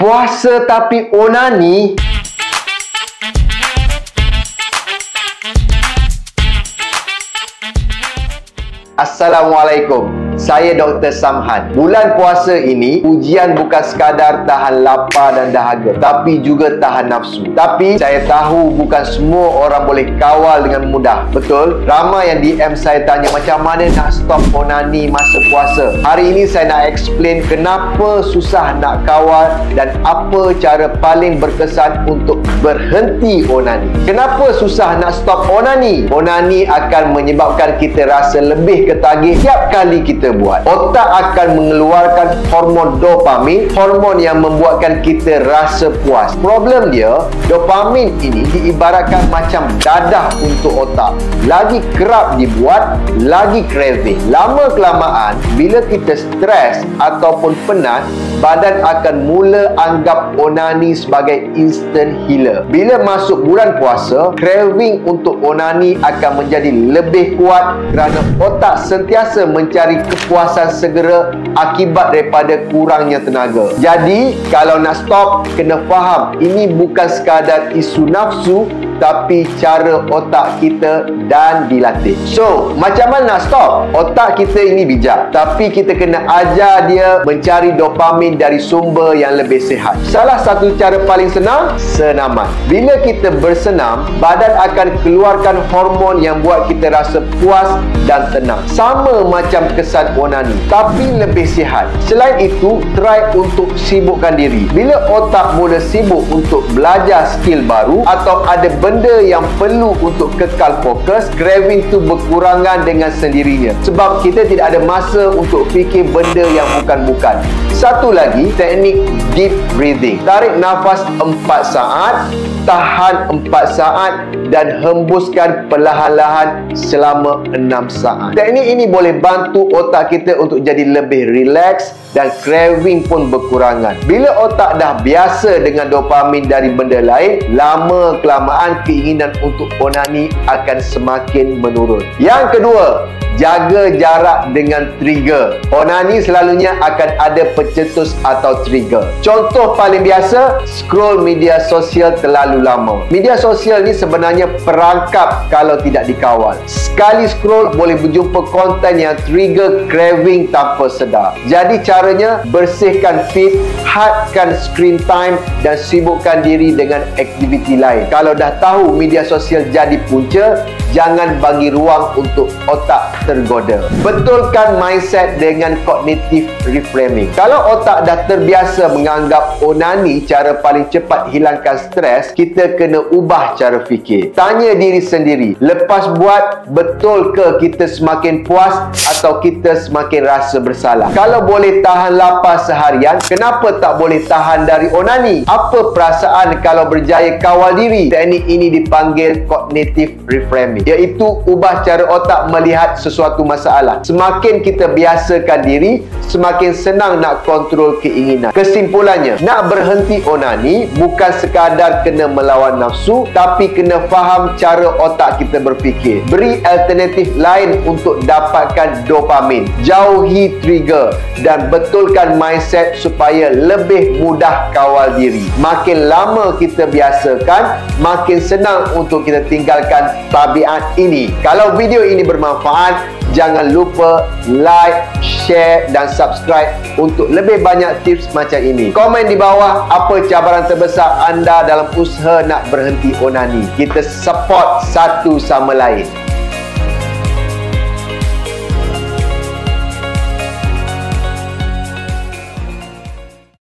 Puasa tapi onani? Assalamualaikum. Saya Dr. Samhan. Bulan puasa ini, ujian bukan sekadar tahan lapar dan dahaga, tapi juga tahan nafsu. Tapi saya tahu bukan semua orang boleh kawal dengan mudah. Betul? Ramai yang DM saya tanya macam mana nak stop onani masa puasa. Hari ini saya nak explain kenapa susah nak kawal dan apa cara paling berkesan untuk berhenti onani. Kenapa susah nak stop onani? Onani akan menyebabkan kita rasa lebih ketagih tiap kali kita buat. Otak akan mengeluarkan hormon dopamin, hormon yang membuatkan kita rasa puas. Problem dia, dopamin ini diibaratkan macam dadah untuk otak. Lagi kerap dibuat, lagi craving. Lama kelamaan, bila kita stres ataupun penat, badan akan mula anggap onani sebagai instant healer. Bila masuk bulan puasa, craving untuk onani akan menjadi lebih kuat kerana otak sentiasa mencari kepuasan segera akibat daripada kurangnya tenaga. Jadi, kalau nak stop, kena faham ini bukan sekadar isu nafsu, tapi cara otak kita dan dilatih. So, macam mana nak stop? Otak kita ini bijak, tapi kita kena ajar dia mencari dopamin dari sumber yang lebih sihat. Salah satu cara paling senang, senaman. Bila kita bersenam, badan akan keluarkan hormon yang buat kita rasa puas dan tenang. Sama macam kesan onani, tapi lebih sihat. Selain itu, try untuk sibukkan diri. Bila otak mula sibuk untuk belajar skill baru atau ada benda yang perlu untuk kekal fokus, craving tu berkurangan dengan sendirinya. Sebab kita tidak ada masa untuk fikir benda yang bukan-bukan. Satu lagi, teknik deep breathing. Tarik nafas 4 saat, tahan 4 saat dan hembuskan perlahan-lahan selama 6 saat. Teknik ini boleh bantu otak kita untuk jadi lebih rileks dan craving pun berkurangan. Bila otak dah biasa dengan dopamin dari benda lain, lama kelamaan keinginan untuk onani akan semakin menurun. Yang kedua, jaga jarak dengan trigger. Onani selalunya akan ada pencetus atau trigger. Contoh paling biasa, scroll media sosial terlalu lama. Media sosial ni sebenarnya perangkap kalau tidak dikawal. Sekali scroll boleh berjumpa konten yang trigger craving tanpa sedar. Jadi caranya, bersihkan feed, hadkan screen time dan sibukkan diri dengan aktiviti lain. Kalau dah tahu media sosial jadi punca, jangan bagi ruang untuk otak tergoda. Betulkan mindset dengan cognitive reframing. Kalau otak dah terbiasa menganggap onani cara paling cepat hilangkan stres, kita kena ubah cara fikir. Tanya diri sendiri, lepas buat, betul ke kita semakin puas atau kita semakin rasa bersalah? Kalau boleh tahan lapar seharian, kenapa tak boleh tahan dari onani? Apa perasaan kalau berjaya kawal diri? Teknik ini dipanggil cognitive reframing, iaitu ubah cara otak melihat sesuatu masalah. Semakin kita biasakan diri, semakin senang nak kontrol keinginan. Kesimpulannya, nak berhenti onani bukan sekadar kena melawan nafsu, tapi kena faham cara otak kita berfikir. Beri alternatif lain untuk dapatkan dopamin. Jauhi trigger dan betulkan mindset supaya lebih mudah kawal diri. Makin lama kita biasakan, makin senang untuk kita tinggalkan tabiat ini. Kalau video ini bermanfaat, jangan lupa like, share dan subscribe untuk lebih banyak tips macam ini. Komen di bawah apa cabaran terbesar anda dalam usaha nak berhenti onani. Kita support satu sama lain.